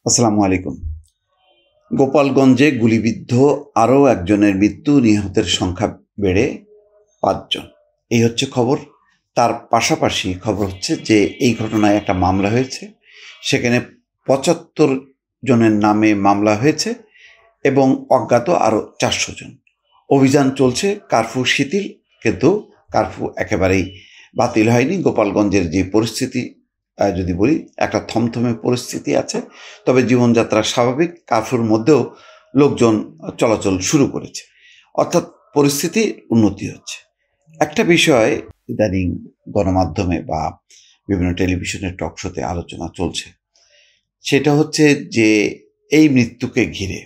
আসসালামু আলাইকুম। গোপালগঞ্জে গুলিবিদ্ধ আরও একজনের মৃত্যু, নিহতের সংখ্যা বেড়ে ৫ জন। এই হচ্ছে খবর। তার পাশাপাশি খবর হচ্ছে যে এই ঘটনায় একটা মামলা হয়েছে। সেখানে ৭৫ জনের নামে মামলা হয়েছে এবং অজ্ঞাত আরও ৪০০ জন। অভিযান চলছে, কারফিউ শিথিল, কিন্তু কারফিউ একেবারেই বাতিল হয়নি। গোপালগঞ্জের যে পরিস্থিতি যদি বলি, একটা থমথমে পরিস্থিতি আছে, তবে জীবনযাত্রা স্বাভাবিক। কারফিউর মধ্যেও লোকজন চলাচল শুরু করেছে, অর্থাৎ পরিস্থিতির উন্নতি হচ্ছে। একটা বিষয় ইদানিং গণমাধ্যমে বা বিভিন্ন টেলিভিশনের টক শোতে আলোচনা চলছে, সেটা হচ্ছে যে এই মৃত্যুকে ঘিরে,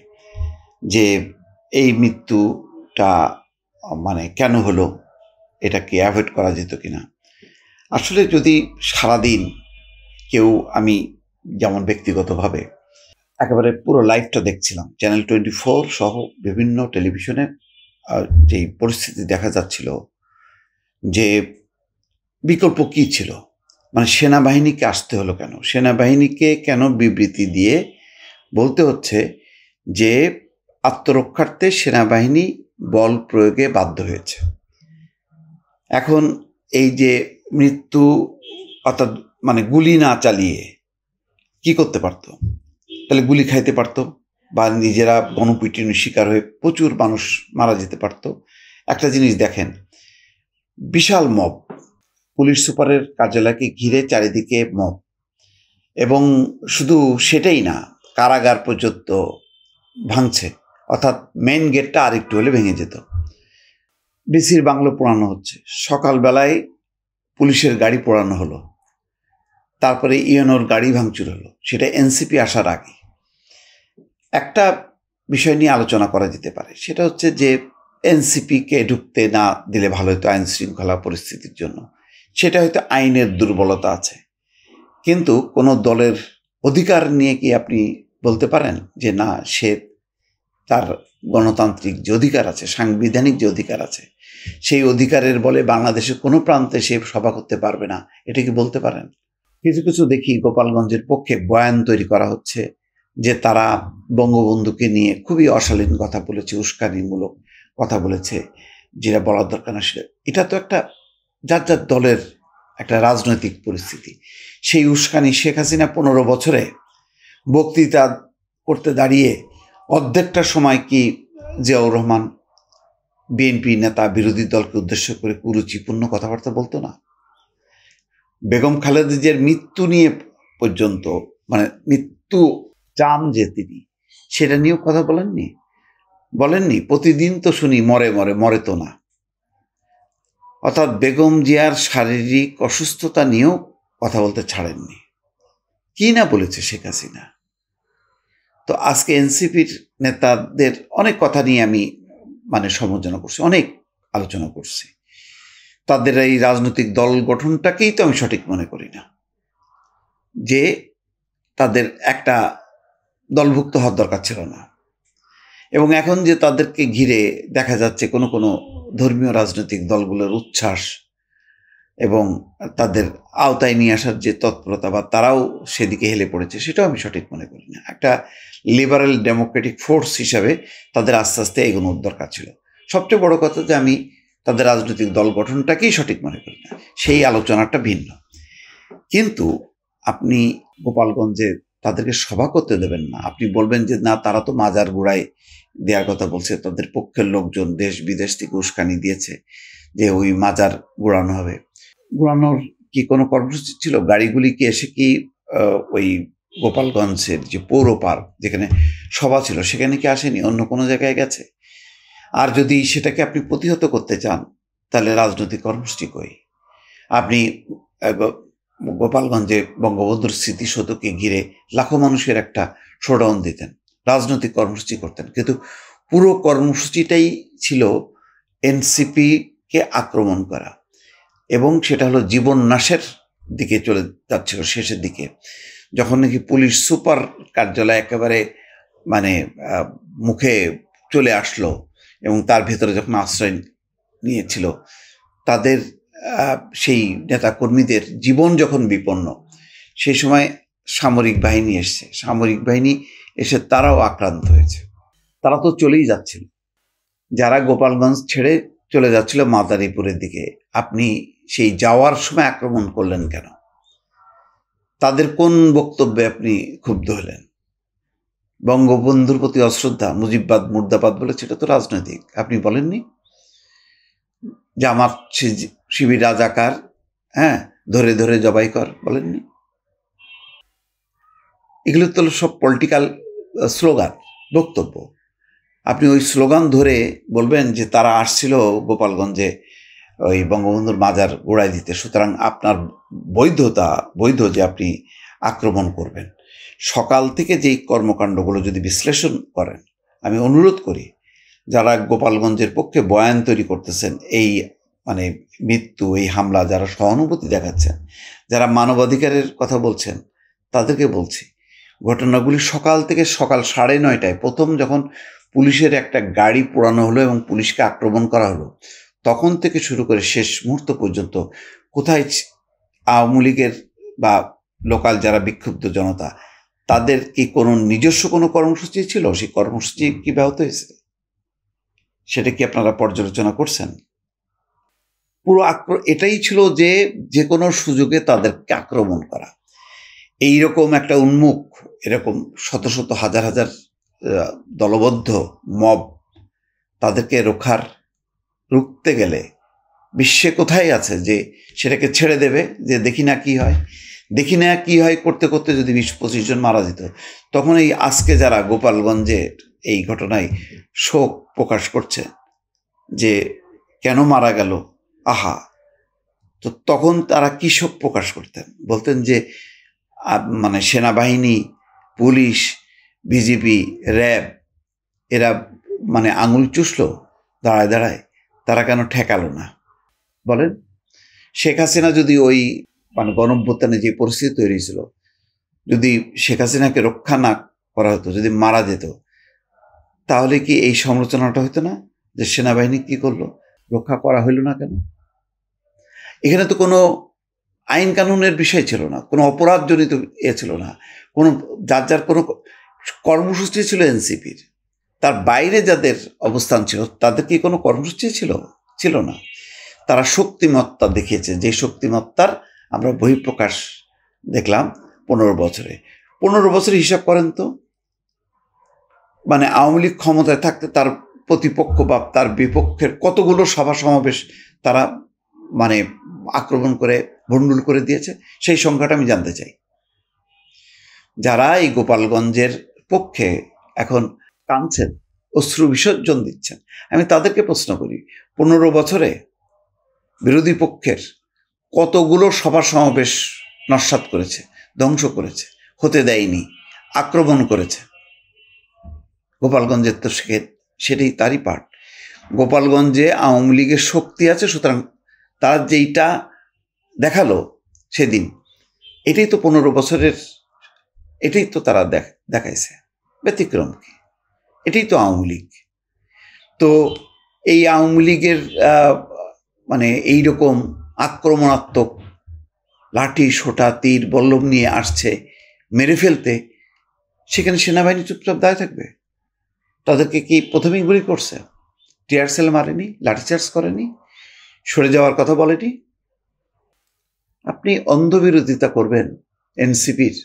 যে এই মৃত্যুটা মানে কেন হলো, এটা কি অ্যাভয়েড করা যেত কিনা। আসলে যদি সারাদিন কেউ, আমি যেমন ব্যক্তিগতভাবে একেবারে পুরো লাইভটা দেখছিলাম, চ্যানেল 24 সহ বিভিন্ন টেলিভিশনে যেই পরিস্থিতি দেখা যাচ্ছিল, যে বিকল্প কি ছিল, মানে সেনাবাহিনীকে আসতে হলো কেন, সেনাবাহিনীকে কেন বিবৃতি দিয়ে বলতে হচ্ছে যে আত্মরক্ষার্থে সেনাবাহিনী বল প্রয়োগে বাধ্য হয়েছে। এখন এই যে মৃত্যু, অর্থাৎ মানে গুলি না চালিয়ে কি করতে পারতো? তাহলে গুলি খাইতে পারতো, বা নিজেরা গণপিটুনির শিকার হয়ে প্রচুর মানুষ মারা যেতে পারতো। একটা জিনিস দেখেন, বিশাল মব, পুলিশ সুপারের কার্যালয়কে ঘিরে চারিদিকে মব, এবং শুধু সেটাই না, কারাগার পর্যন্ত ভাঙছে, অর্থাৎ মেইন গেটটা আরেকটু হলে ভেঙে যেত। ডিসির বাংলো পোড়ানো হচ্ছে, সকালবেলায় পুলিশের গাড়ি পোড়ানো হলো, তারপরে ইউএনওর গাড়ি ভাঙচুর হলো, সেটা এনসিপি আসার আগে। একটা বিষয় নিয়ে আলোচনা করা যেতে পারে, সেটা হচ্ছে যে এনসিপিকে ঢুকতে না দিলে ভালো হতো আইন শৃঙ্খলা পরিস্থিতির জন্য। সেটা হয়তো আইনের দুর্বলতা আছে, কিন্তু কোনো দলের অধিকার নিয়ে কি আপনি বলতে পারেন যে না, সে তার গণতান্ত্রিক যে অধিকার আছে, সাংবিধানিক যে অধিকার আছে, সেই অধিকারের বলে বাংলাদেশের কোনো প্রান্তে সে সভা করতে পারবে না, এটা কি বলতে পারেন? কিছু কিছু দেখি গোপালগঞ্জের পক্ষে বয়ান তৈরি করা হচ্ছে যে তারা বঙ্গবন্ধুকে নিয়ে খুবই অশালীন কথা বলেছে, উস্কানিমূলক কথা বলেছে, যেটা বলার দরকার না সেটা। এটা তো একটা যার যার দলের একটা রাজনৈতিক পরিস্থিতি। সেই উস্কানি শেখ হাসিনা 15 বছরে বক্তৃতা করতে দাঁড়িয়ে অর্ধেকটা সময় কি জিয়াউর রহমান বিএনপি নেতা বিরোধী দলকে উদ্দেশ্য করে কুরুচিপূর্ণ কথাবার্তা বলতো না? বেগম খালেদা জিয়ার মৃত্যু নিয়ে পর্যন্ত, মানে মৃত্যু চান যে তিনি, সেটা নিয়েও কথা বলেননি। প্রতিদিন তো শুনি মরে মরে, মরে তো না। অর্থাৎ বেগম জিয়ার শারীরিক অসুস্থতা নিয়েও কথা বলতে ছাড়েননি। কি না বলেছে শেখ হাসিনা। তো আজকে এনসিপির নেতাদের অনেক কথা নিয়ে আমি সমালোচনা করছি, অনেক আলোচনা করছি। তাদের এই রাজনৈতিক দল গঠনটাকেই তো আমি সঠিক মনে করি না, যে তাদের একটা দলভুক্ত হওয়ার দরকার ছিল না। এবং এখন যে তাদেরকে ঘিরে দেখা যাচ্ছে কোনো কোনো ধর্মীয় রাজনৈতিক দলগুলোর উচ্ছ্বাস এবং তাদের আওতায় নিয়ে আসার যে তৎপরতা, বা তারাও সেদিকে হেলে পড়েছে, সেটাও আমি সঠিক মনে করি না। একটা লিবারেল ডেমোক্রেটিক ফোর্স হিসাবে তাদের আস্তে আস্তে এগোনোর দরকার ছিল। সবচেয়ে বড় কথা যে আমি তাদের রাজনৈতিক দল গঠনটাকেই সঠিক মনে করি না, সেই আলোচনাটা ভিন্ন। কিন্তু আপনি গোপালগঞ্জে তাদেরকে সভা করতে দেবেন না। আপনি বলবেন যে না, তারা তো মাজার গোড়ায় দেওয়ার কথা বলছে, তাদের পক্ষের লোকজন দেশ বিদেশ থেকে উস্কানি দিয়েছে যে ওই মাজার গোড়ানো হবে। গোড়ানোর কি কোনো কর্মসূচি ছিল? গাড়িগুলি কি এসে কি ওই গোপালগঞ্জের যে পৌর পার্ক, যেখানে সভা ছিল, সেখানে কি আসেনি? অন্য কোনো জায়গায় গেছে? আর যদি সেটাকে আপনি প্রতিহত করতে চান, তাহলে রাজনৈতিক কর্মসূচি কই? আপনি গোপালগঞ্জে বঙ্গবন্ধুর স্মৃতিসৌধকে ঘিরে লাখো মানুষের একটা শোডাউন দিতেন, রাজনৈতিক কর্মসূচি করতেন, কিন্তু পুরো কর্মসূচিটাই ছিল এনসিপিকে আক্রমণ করা, এবং সেটা হলো জীবন নাশের দিকে চলে যাচ্ছিল শেষের দিকে, যখন নাকি পুলিশ সুপার কার্যালয় একেবারে মুখে চলে আসলো, এবং তার ভেতরে যখন আশ্রয় নিয়েছিল, তাদের সেই নেতাকর্মীদের জীবন যখন বিপন্ন, সেই সময় সামরিক বাহিনী এসছে, সামরিক বাহিনী এসে তারাও আক্রান্ত হয়েছে। তারা তো চলেই যাচ্ছিল, যারা গোপালগঞ্জ ছেড়ে চলে যাচ্ছিল মাদারীপুরের দিকে, আপনি সেই যাওয়ার সময় আক্রমণ করলেন কেন? তাদের কোন বক্তব্যে আপনি ক্ষুব্ধ হলেন? বঙ্গবন্ধুর প্রতি অশ্রদ্ধা, মুজিববাদ মুর্দাবাদ বলে, সেটা তো রাজনৈতিক। আপনি বলেননি জামাত শিবির রাজাকার, হ্যাঁ, ধরে ধরে জবাই কর, বলেননি? এগুলো তো সব পলিটিক্যাল স্লোগান, বক্তব্য। আপনি ওই স্লোগান ধরে বলবেন যে তারা আসছিল গোপালগঞ্জে ওই বঙ্গবন্ধুর মাজার গোড়ায় দিতে, সুতরাং আপনার বৈধ যে আপনি আক্রমণ করবেন। সকাল থেকে যেই কর্মকাণ্ডগুলো যদি বিশ্লেষণ করেন, আমি অনুরোধ করি যারা গোপালগঞ্জের পক্ষে বয়ান তৈরি করতেছেন, এই মানে মৃত্যু, এই হামলা, যারা সহানুভূতি দেখাচ্ছেন, যারা মানবাধিকারের কথা বলছেন, তাদেরকে বলছি ঘটনাগুলি সকাল থেকে সকাল 9:30টায় প্রথম যখন পুলিশের একটা গাড়ি পোড়ানো হলো এবং পুলিশকে আক্রমণ করা হলো, তখন থেকে শুরু করে শেষ মুহূর্ত পর্যন্ত কোথায় আওয়ামী লীগের বা লোকাল যারা বিক্ষুব্ধ জনতা, তাদের কি কোনো নিজস্ব কোনো কর্মসূচি ছিল? সেই কর্মসূচি কি ব্যাহত হয়েছে? সেটা কি আপনারা পর্যালোচনা করছেন? পুরো এটাই ছিল যে যে কোনো সুযোগে তাদেরকে আক্রমণ করা। এইরকম একটা উন্মুখ, এরকম শত শত হাজার হাজার দলবদ্ধ মব, তাদেরকে রুখতে গেলে বিশ্বে কোথায় আছে যে সেটাকে ছেড়ে দেবে, যে দেখি না কি হয় করতে করতে যদি 20-25 জন মারা যেত, তখন এই আজকে যারা গোপালগঞ্জের এই ঘটনায় শোক প্রকাশ করছে যে কেন মারা গেল, আহা, তো তখন তারা কি শোক প্রকাশ করতেন? বলতেন যে মানে সেনাবাহিনী, পুলিশ, বিজেপি, র্যাব এরা মানে আঙুল চুষলো দাঁড়ায় দাঁড়ায়, তারা কেন ঠেকালো না? বলেন, শেখ হাসিনা যদি ওই মানে গণঅভ্যুত্থানে যে পরিস্থিতি তৈরি ছিল, যদি শেখ হাসিনাকে রক্ষা না করা হতো, যদি মারা যেত, তাহলে কি এই সমালোচনাটা হতো না যে সেনাবাহিনী কি করলো, রক্ষা করা হইল না কেন? এখানে তো কোনো আইন কানুনের বিষয় ছিল না, কোনো অপরাধজনিত ছিল না, কোনো যার কোনো কর্মসূচি ছিল এনসিপির। তার বাইরে যাদের অবস্থান ছিল তাদের কি কোনো কর্মসূচি ছিল না। তারা শক্তিমত্তা দেখিয়েছে, যে শক্তিমত্তার আমরা বহিঃপ্রকাশ দেখলাম 15 বছরে। 15 বছরে হিসাব করেন তো, মানে আওয়ামী লীগ ক্ষমতায় থাকতে তার প্রতিপক্ষ বা তার বিপক্ষের কতগুলো সভা সমাবেশ তারা মানে আক্রমণ করে ভণ্ডুল করে দিয়েছে, সেই সংখ্যাটা আমি জানতে চাই। যারা এই গোপালগঞ্জের পক্ষে এখন কাঁদছেন, অশ্রু বিসর্জন দিচ্ছেন, আমি তাদেরকে প্রশ্ন করি, 15 বছরে বিরোধী পক্ষের কতগুলো সভা সমাবেশ নস্যাৎ করেছে, ধ্বংস করেছে, হতে দেয়নি, আক্রমণ করেছে। গোপালগঞ্জের তো সেটাই তারই পার্ট। গোপালগঞ্জে আওয়ামী লীগের শক্তি আছে, সুতরাং তারা যেইটা দেখালো সেদিন, এটাই তো 15 বছরের, এটাই তো তারা দেখাইছে। ব্যতিক্রম কি? এটাই তো আওয়ামী লীগ। তো এই আওয়ামী লীগের মানে এইরকম আক্রমণাত্মক লাঠি, সোটা, তীর, বল্লম নিয়ে আসছে মেরে ফেলতে, সেখানে সেনাবাহিনী চুপচাপ দাঁড়িয়ে থাকবে? তাদেরকে কি প্রথমেই গুলি করছে? টিয়ার সেল মারেনি, লাঠিচার্জ করেনি, সরে যাওয়ার কথা বলেনি? আপনি অন্ধবিরোধিতা করবেন এনসিপির,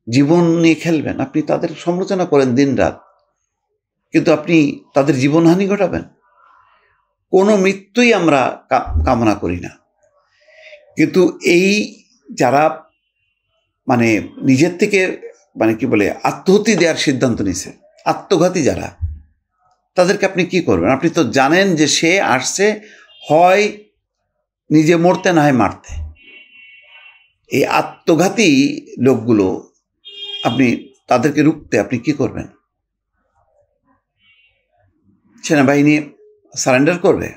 জীবন নিয়ে খেলবেন, আপনি তাদের সমালোচনা করেন দিন রাত, কিন্তু আপনি তাদের জীবনহানি ঘটাবেন। কোনো মৃত্যুই আমরা কামনা করি না, কিন্তু এই যারা মানে নিজের থেকে মানে কি বলে আত্মহত্যা দেওয়ার সিদ্ধান্ত নিছে, আত্মঘাতী যারা, তাদেরকে আপনি কি করবেন? আপনি তো জানেন যে সে আসছে হয় নিজে মরতে, না হয় মারতে। এই আত্মঘাতী লোকগুলো আপনি তাদেরকে রুখতে আপনি কি করবেন? সেনাবাহিনী সারেন্ডার করবে?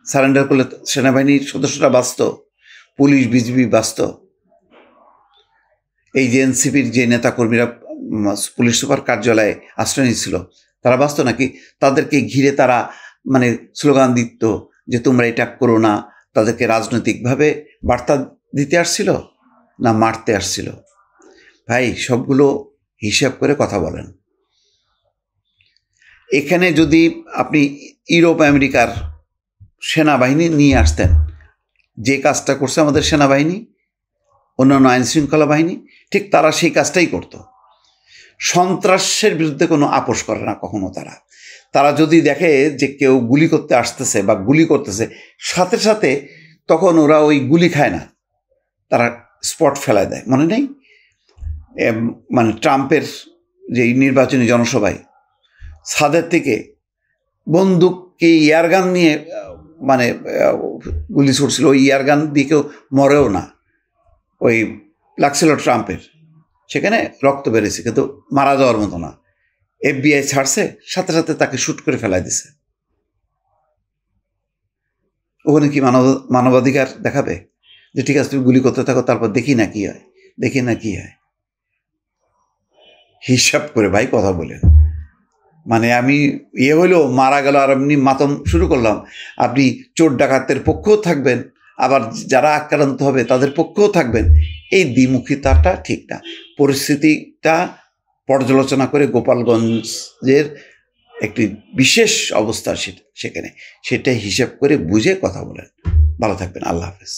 সারেন্ডার করলে সেনাবাহিনীর সদস্যরা বাঁচত, পুলিশ, বিজিবি বাঁচত। এই যে এনসিপির যে নেতাকর্মীরা পুলিশ সুপার কার্যালয়ে আশ্রয় নিয়েছিল, তারা বাঁচত নাকি? তাদেরকে ঘিরে তারা মানে স্লোগান দিত যে তোমরা এটা করো না। তাদেরকে রাজনৈতিকভাবে বার্তা দিতে আসছিল না মারতে আসছিল? ভাই সবগুলো হিসাব করে কথা বলেন। এখানে যদি আপনি ইউরোপ আমেরিকার সেনাবাহিনী নিয়ে আসতেন, যে কাজটা করছে আমাদের সেনাবাহিনী, অন্যান্য আইন শৃঙ্খলা বাহিনী, ঠিক তারা সেই কাজটাই করত। সন্ত্রাসের বিরুদ্ধে কোনো আপোষ করে না কখনো। তারা যদি দেখে যে কেউ গুলি করতে আসতেছে বা গুলি করতেছে, সাথে সাথে তখন ওরা ওই গুলি খায় না, তারা স্পট ফেলায় দেয়। মনে নেই মানে ট্রাম্পের যে নির্বাচনী জনসভায় ছাদের থেকে বন্দুককে ইয়ারগান নিয়ে মানে গুলি ছুটছিল, ওই ইয়ারগান দিয়ে কেউ মরেও না, ওই লাগছিল ট্রাম্পের, সেখানে রক্ত বেড়েছে কিন্তু মারা যাওয়ার মতো না। FBI ছাড়ছে, সাথে সাথে তাকে শুট করে ফেলাই দিছে। ওখানে কি মানবাধিকার দেখাবে যে ঠিক আছে তুমি গুলি করতে থাকো, তারপর দেখি না কি হয়। হিসাব করে ভাই কথা বলেন। মানে আমি হইলেও মারা গেল আর এমনি মাতম শুরু করলাম, আপনি চোর ডাকাতের পক্ষেও থাকবেন, আবার যারা আক্রান্ত হবে তাদের পক্ষেও থাকবেন। এই দ্বিমুখিতাটা ঠিক না। পরিস্থিতিটা পর্যালোচনা করে গোপালগঞ্জের একটি বিশেষ অবস্থা সেখানে, সেটা হিসাব করে বুঝে কথা বলেন। ভালো থাকবেন। আল্লাহ হাফেজ।